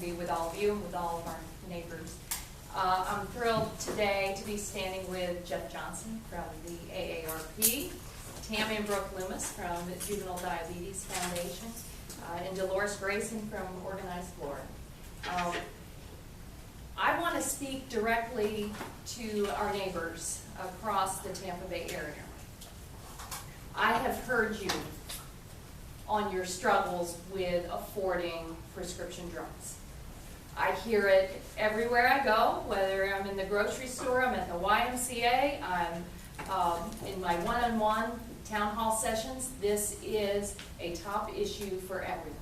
Be with all of you and with all of our neighbors. I'm thrilled today to be standing with Jeff Johnson from the AARP, Tammy and Brooke Loomis from the Juvenile Diabetes Foundation, and Dolores Grayson from Organized Florida. I want to speak directly to our neighbors across the Tampa Bay area. I have heard you on your struggles with affording prescription drugs. I hear it everywhere I go, whether I'm in the grocery store, I'm at the YMCA, I'm in my one-on-one town hall sessions. This is a top issue for everyone.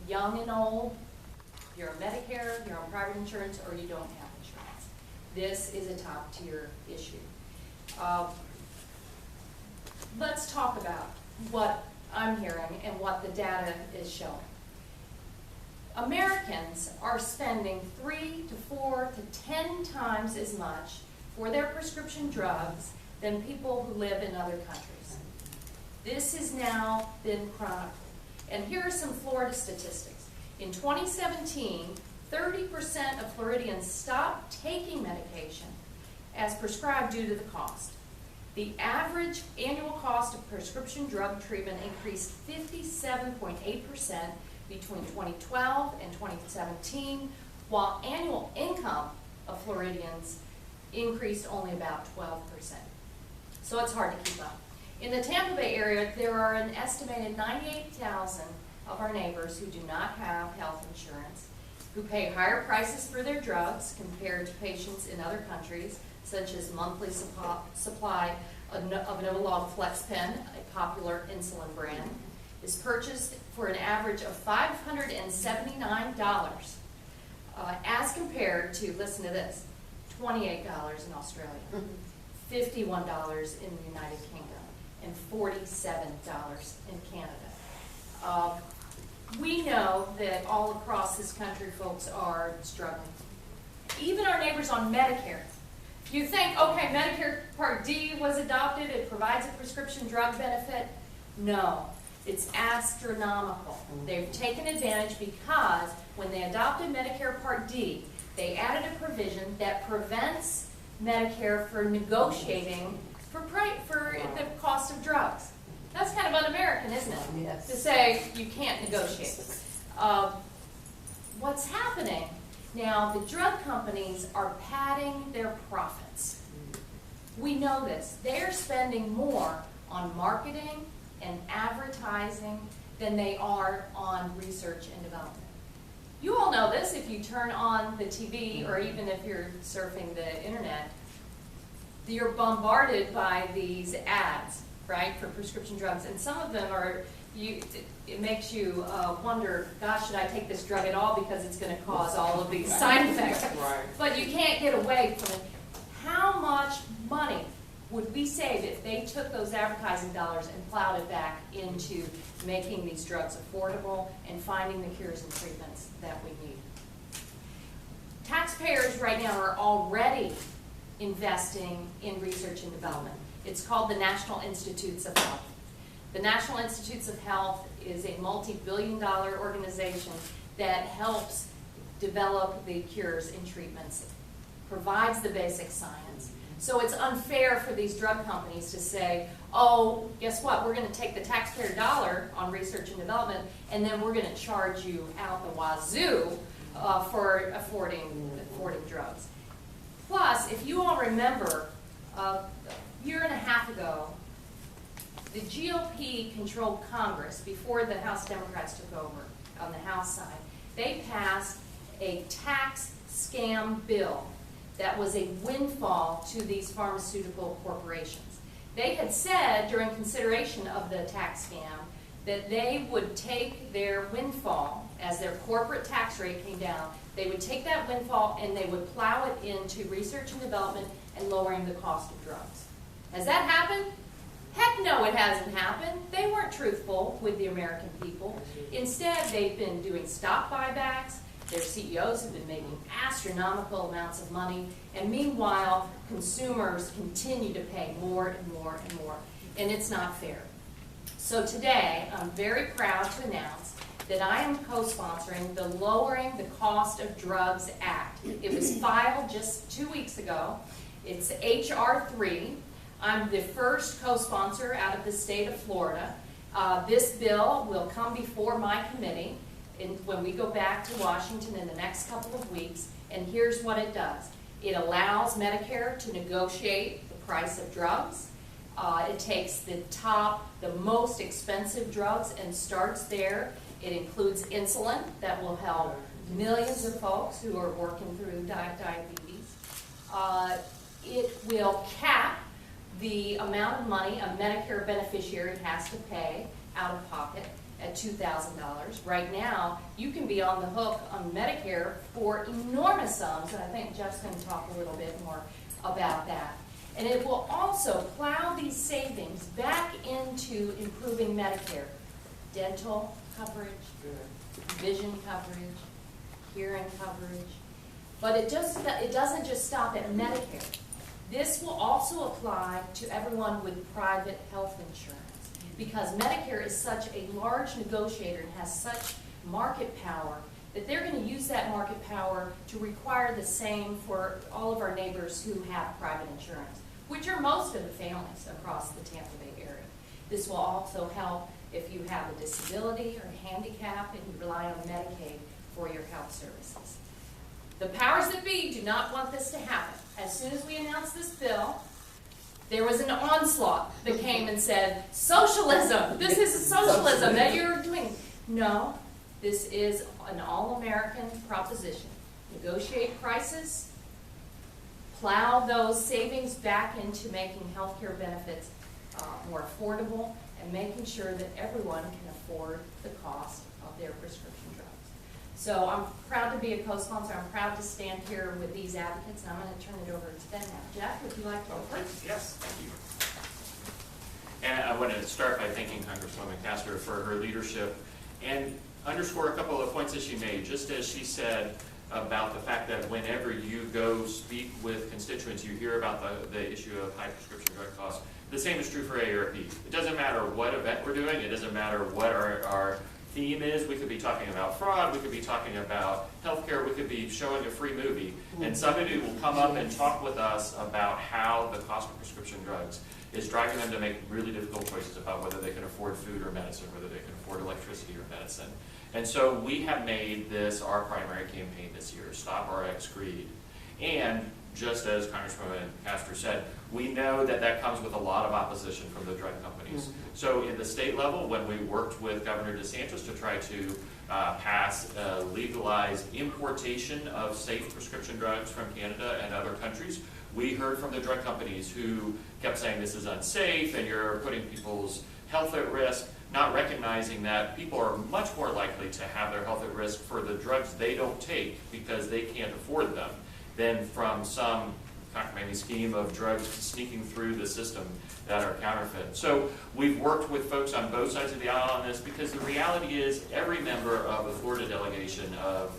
Young and old, you're on Medicare, you're on private insurance, or you don't have insurance. This is a top tier issue. Let's talk about what I'm hearing and what the data is showing. Americans are spending 3 to 4 to 10 times as much for their prescription drugs than people who live in other countries. This has now been chronicled. And here are some Florida statistics. In 2017, 30% of Floridians stopped taking medication as prescribed due to the cost. The average annual cost of prescription drug treatment increased 57.8% between 2012 and 2017, while annual income of Floridians increased only about 12%. So it's hard to keep up. In the Tampa Bay area, there are an estimated 98,000 of our neighbors who do not have health insurance, who pay higher prices for their drugs compared to patients in other countries, such as monthly supply of Novolog FlexPen, a popular insulin brand, is purchased for an average of $579 as compared to, listen to this, $28 in Australia, $51 in the United Kingdom, and $47 in Canada. We know that all across this country folks are struggling. Even our neighbors on Medicare. You think, okay, Medicare Part D was adopted, it provides a prescription drug benefit. No. It's astronomical. They've taken advantage because when they adopted Medicare Part D, they added a provision that prevents Medicare from negotiating for the cost of drugs. That's kind of un-American, isn't it? Yes. To say you can't negotiate. What's happening now, the drug companies are padding their profits. We know this. They're spending more on marketing and advertising than they are on research and development. You all know this if you turn on the TV or even if you're surfing the internet. You're bombarded by these ads, right, for prescription drugs, and some of them are, it makes you wonder, gosh, should I take this drug at all because it's going to cause all of these side effects. Right. But you can't get away from it. How much money would we save if they took those advertising dollars and plowed it back into making these drugs affordable and finding the cures and treatments that we need? Taxpayers right now are already investing in research and development. It's called the National Institutes of Health. The National Institutes of Health is a multi-billion-dollar organization that helps develop the cures and treatments, provides the basic science. So it's unfair for these drug companies to say, oh, guess what, we're going to take the taxpayer dollar on research and development and then we're going to charge you out the wazoo for affording drugs. Plus, if you all remember, a year and a half ago, the GOP-controlled Congress, before the House Democrats took over on the House side, they passed a tax scam bill that was a windfall to these pharmaceutical corporations. They had said during consideration of the tax scam that they would take their windfall, as their corporate tax rate came down, they would take that windfall and they would plow it into research and development and lowering the cost of drugs. Has that happened? Heck no, it hasn't happened. They weren't truthful with the American people. Instead, they've been doing stock buybacks. Their CEOs have been making astronomical amounts of money, and meanwhile, consumers continue to pay more and more and more, and it's not fair. So today, I'm very proud to announce that I am co-sponsoring the Lowering the Cost of Drugs Act. It was filed just 2 weeks ago. It's H.R. 3. I'm the first co-sponsor out of the state of Florida. This bill will come before my committee when we go back to Washington in the next couple of weeks, and here's what it does. It allows Medicare to negotiate the price of drugs. It takes the most expensive drugs and starts there. It includes insulin that will help millions of folks who are working through diabetes. It will cap the amount of money a Medicare beneficiary has to pay out of pocket at $2,000. Right now, you can be on the hook on Medicare for enormous sums, and I think Jeff's going to talk a little bit more about that. And it will also plow these savings back into improving Medicare. Dental coverage, vision coverage, hearing coverage. But it doesn't just stop at Medicare. This will also apply to everyone with private health insurance, because Medicare is such a large negotiator and has such market power that they're going to use that market power to require the same for all of our neighbors who have private insurance, which are most of the families across the Tampa Bay area. This will also help if you have a disability or a handicap and you rely on Medicaid for your health services. The powers that be do not want this to happen. As soon as we announced this bill, there was an onslaught that came and said, socialism, this is socialism that you're doing. No, this is an all-American proposition. Negotiate prices, plow those savings back into making health care benefits more affordable, and making sure that everyone can afford the cost of their prescription drugs. So I'm proud to be a co-sponsor. I'm proud to stand here with these advocates, and I'm going to turn it over to them now. Jeff, would you like to go first? Yes, thank you. And I want to start by thanking Congresswoman Castor for her leadership and underscore a couple of points that she made, just as she said about the fact that whenever you go speak with constituents, you hear about the issue of high prescription drug costs. The same is true for AARP. It doesn't matter what event we're doing. It doesn't matter what our theme is. We could be talking about fraud. We could be talking about healthcare. We could be showing a free movie. And somebody will come up and talk with us about how the cost of prescription drugs is driving them to make really difficult choices about whether they can afford food or medicine, whether they can afford electricity or medicine. And so we have made this our primary campaign this year, Stop RX Greed. And just as Congresswoman Castor said, we know that that comes with a lot of opposition from the drug companies. So in the state level, when we worked with Governor DeSantis to try to pass legalized importation of safe prescription drugs from Canada and other countries, we heard from the drug companies who kept saying this is unsafe and you're putting people's health at risk, not recognizing that people are much more likely to have their health at risk for the drugs they don't take because they can't afford them than from some maybe scheme of drugs sneaking through the system that are counterfeit. So we've worked with folks on both sides of the aisle on this because the reality is every member of the Florida delegation of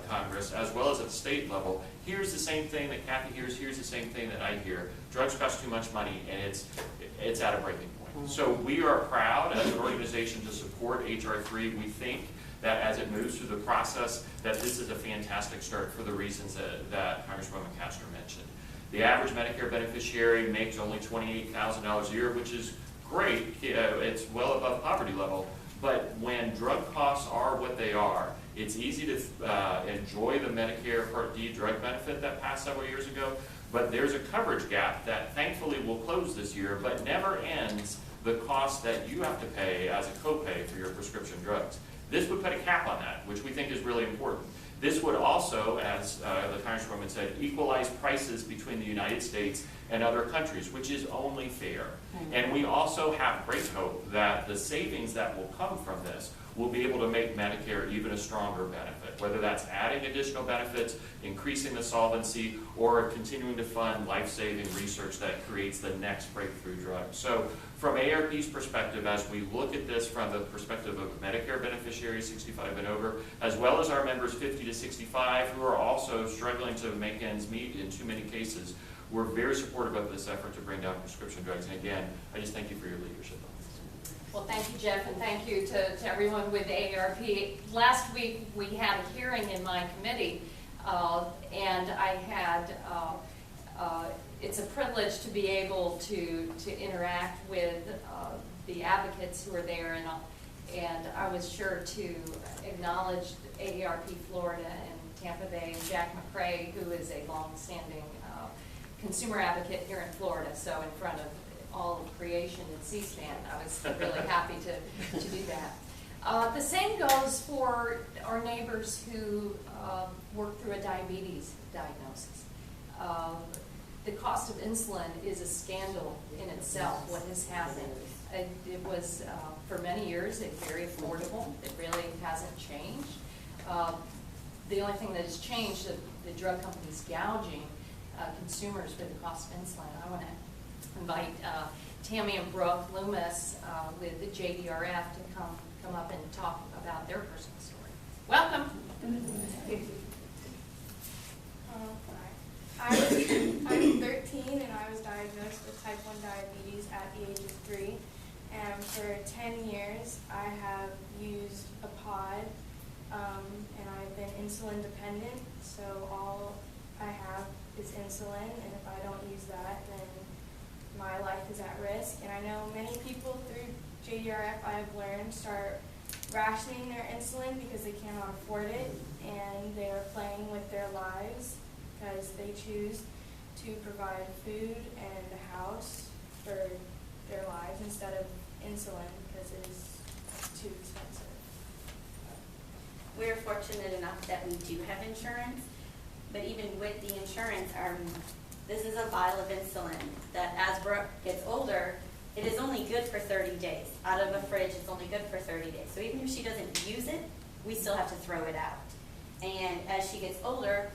Congress, as well as at the state level, hears the same thing that Kathy hears the same thing that I hear. Drugs cost too much money and it's at a breaking point. So we are proud as an organization to support H.R. 3. We think that as it moves through the process, that this is a fantastic start for the reasons that Congresswoman Castor mentioned. The average Medicare beneficiary makes only $28,000 a year, which is great. It's well above poverty level. But when drug costs are what they are, it's easy to enjoy the Medicare Part D drug benefit that passed several years ago, but there's a coverage gap that thankfully will close this year, but never ends the cost that you have to pay as a copay for your prescription drugs. This would put a cap on that, which we think is really important. This would also, as the Congresswoman said, equalize prices between the United States and other countries, which is only fair. And we also have great hope that the savings that will come from this will be able to make Medicare even a stronger benefit, whether that's adding additional benefits, increasing the solvency, or continuing to fund life-saving research that creates the next breakthrough drug. So from AARP's perspective, as we look at this from the perspective of Medicare beneficiaries 65 and over, as well as our members 50 to 65 who are also struggling to make ends meet in too many cases, we're very supportive of this effort to bring down prescription drugs. And again, I just thank you for your leadership on this. Well, thank you, Jeff, and thank you to everyone with AARP. Last week, we had a hearing in my committee, and I had, it's a privilege to be able to interact with the advocates who are there, and I was sure to acknowledge AARP Florida and Tampa Bay and Jack McCrae, who is a long-standing consumer advocate here in Florida, so in front of all of creation and C-SPAN. I was really happy to do that. The same goes for our neighbors who work through a diabetes diagnosis. The cost of insulin is a scandal in itself, what has happened. It was, for many years, very affordable. It really hasn't changed. The only thing that has changed is the drug companies gouging consumers for the cost of insulin. I want to invite Tammy and Brooke Loomis with the JDRF to come up and talk about their personal story. Welcome. I'm 13 and I was diagnosed with type 1 diabetes at the age of 3. And for 10 years I have used a pod and I've been insulin dependent, so all I have is insulin, and if I don't use that, then my life is at risk. And I know many people through JDRF, I have learned, start rationing their insulin because they cannot afford it, and they are playing with their lives because they choose to provide food and a house for their lives instead of insulin because it is too expensive. We're fortunate enough that we do have insurance, but even with the insurance, this is a vial of insulin that as Brooke gets older, it is only good for 30 days. Out of a fridge, it's only good for 30 days. So even if she doesn't use it, we still have to throw it out. And as she gets older,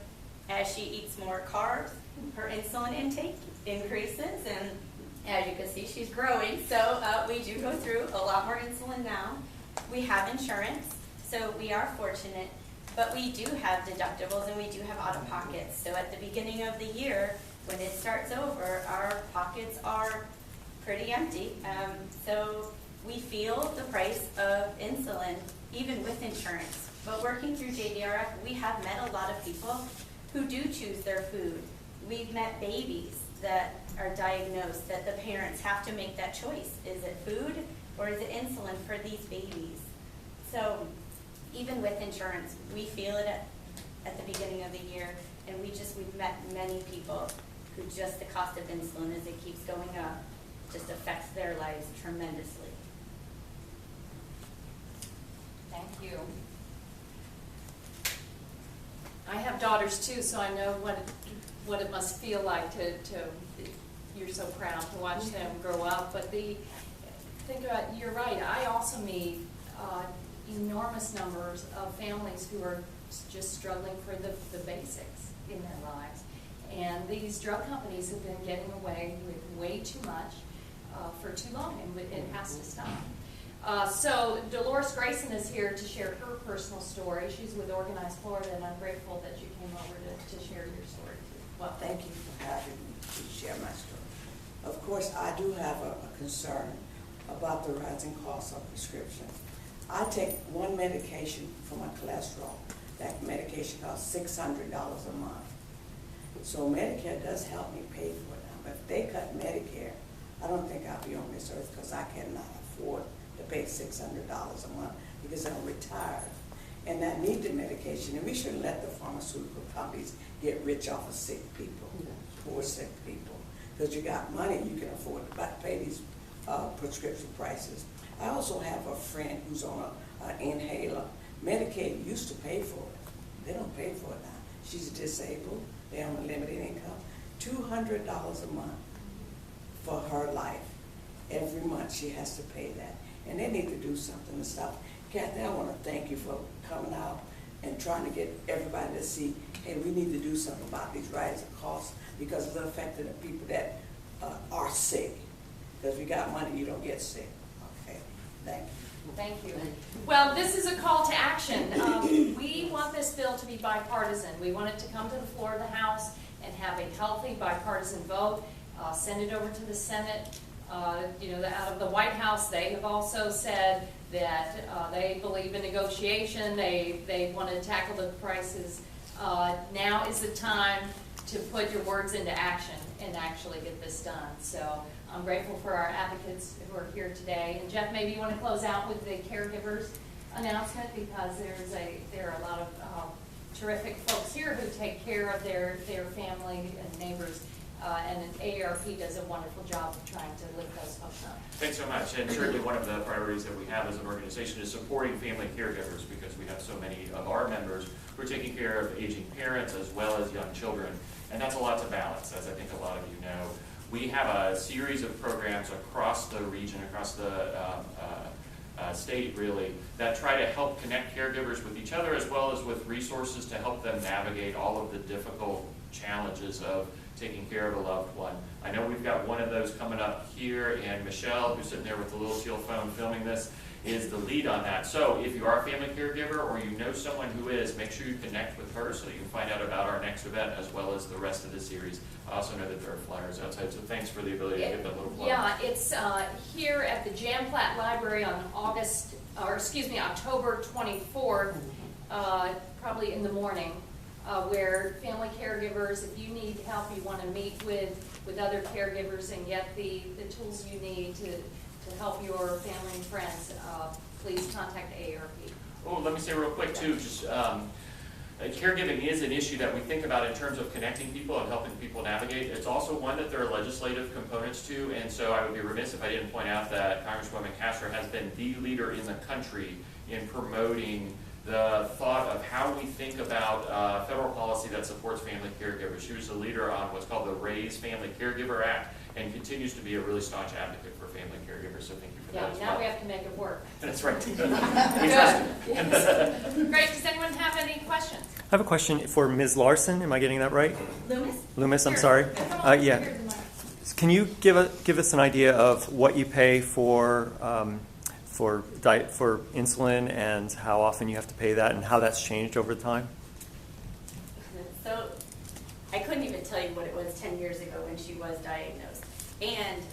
as she eats more carbs, her insulin intake increases, and as you can see, she's growing. So we do go through a lot more insulin now. We have insurance, so we are fortunate. But we do have deductibles and we do have out-of-pockets. So at the beginning of the year, when it starts over, our pockets are pretty empty. So we feel the price of insulin, even with insurance. But working through JDRF, we have met a lot of people who do choose their food. We've met babies that are diagnosed that the parents have to make that choice. Is it food or is it insulin for these babies? So even with insurance, we feel it at the beginning of the year, and we've met many people who just the cost of insulin as it keeps going up just affects their lives tremendously. Thank you. I have daughters too, so I know what it must feel like to you're so proud to watch them grow up. But think about, you're right, I also meet enormous numbers of families who are just struggling for the basics in their lives. And these drug companies have been getting away with way too much for too long, and it has to stop. So Dolores Grayson is here to share her personal story. She's with Organized Florida, and I'm grateful that you came over to share your story too. Well, thank you for having me to share my story. Of course, I do have a concern about the rising cost of prescriptions. I take one medication for my cholesterol. That medication costs $600 a month. So Medicare does help me pay for it now. But if they cut Medicare, I don't think I'll be on this earth because I cannot afford to pay $600 a month because I'm retired. And I need the medication. And we shouldn't let the pharmaceutical companies get rich off of sick people, poor sick people. Because you got money, you can afford to pay these prescription prices. I also have a friend who's on an inhaler. Medicaid used to pay for it. They don't pay for it now. She's disabled. They're on a limited income. $200 a month for her life. Every month she has to pay that. And they need to do something to stop. Kathy, I want to thank you for coming out and trying to get everybody to see, hey, we need to do something about these rising costs because it's affecting the people that are sick. Because if you got money, you don't get sick. Okay, thank you. Thank you. Well, this is a call to action. We want this bill to be bipartisan. We want it to come to the floor of the House and have a healthy bipartisan vote. Send it over to the Senate. Out of the White House, they have also said that they believe in negotiation. They want to tackle the prices. Now is the time to put your words into action and actually get this done. So I'm grateful for our advocates who are here today. And Jeff, maybe you want to close out with the caregivers announcement, because there are a lot of terrific folks here who take care of their family and neighbors. And AARP does a wonderful job of trying to lift those folks up. Thanks so much. And certainly one of the priorities that we have as an organization is supporting family caregivers, because we have so many of our members who are taking care of aging parents as well as young children. And that's a lot to balance, as I think a lot of you know. We have a series of programs across the region, across the state really, that try to help connect caregivers with each other, as well as with resources to help them navigate all of the difficult challenges of taking care of a loved one. I know we've got one of those coming up here, and Michelle, who's sitting there with the little teal phone filming this, is the lead on that. So if you are a family caregiver or you know someone who is, make sure you connect with her so that you can find out about our next event as well as the rest of the series. I also know that there are flyers outside, so thanks for the ability to give that little plug. Yeah, it's here at the Jan Platt Library on October 24th, probably in the morning, where family caregivers, if you need help, you want to meet with other caregivers and get the tools you need to help your family and friends, please contact AARP. Oh, let me say real quick too, just caregiving is an issue that we think about in terms of connecting people and helping people navigate. It's also one that there are legislative components to, and so I would be remiss if I didn't point out that Congresswoman Castor has been the leader in the country in promoting the thought of how we think about federal policy that supports family caregivers. She was the leader on what's called the Raise Family Caregiver Act, and continues to be a really staunch advocate for family caregivers, so thank you for that as well. Now we have to make it work. That's right. We Good. trust you. Yes. Great. Does anyone have any questions? I have a question for Ms. Larson. Am I getting that right? Loomis, I'm Here. sorry. Come on, Yeah. here's the mic. Can you give us an idea of what you pay for insulin, and how often you have to pay that, and how that's changed over time? So I couldn't even tell you what it was 10 years ago when she was diagnosed. And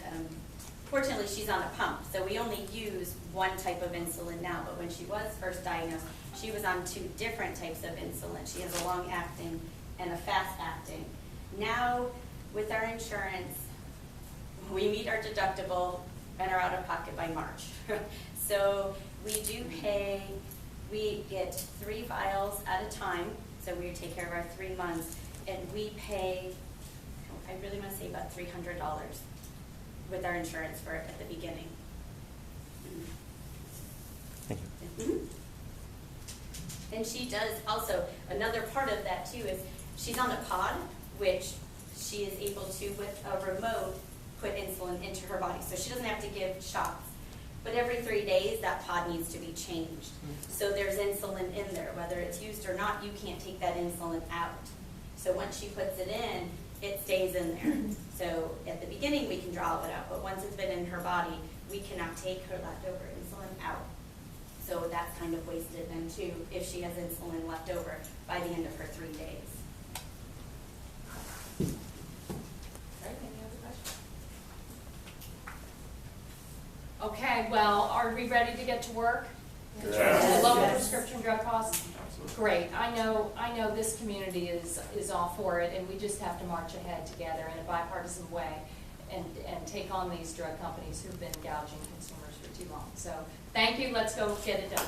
fortunately, she's on a pump, so we only use one type of insulin now. But when she was first diagnosed, she was on 2 different types of insulin. She has a long-acting and a fast-acting. Now, with our insurance, we meet our deductible and are out of pocket by March. So we do pay, we get 3 vials at a time, so we take care of our 3 months, and we pay, I really want to say about $300 with our insurance for it at the beginning. Thank you. Mhm. And she does also, another part of that too is she's on a pod, which she is able to, with a remote, put insulin into her body. So she doesn't have to give shots. But every 3 days, that pod needs to be changed. So there's insulin in there. Whether it's used or not, you can't take that insulin out. So once she puts it in, it stays in there. So at the beginning, we can draw it out. But once it's been in her body, we cannot take her leftover insulin out. So that's kind of wasted then too, if she has insulin left over by the end of her 3 days. Right, any other questions? Okay, well, are we ready to get to work? Yes. The low Yes. prescription drug costs? Great. I know this community is all for it, and we just have to march ahead together in a bipartisan way and take on these drug companies who've been gouging consumers for too long. So thank you. Let's go get it done.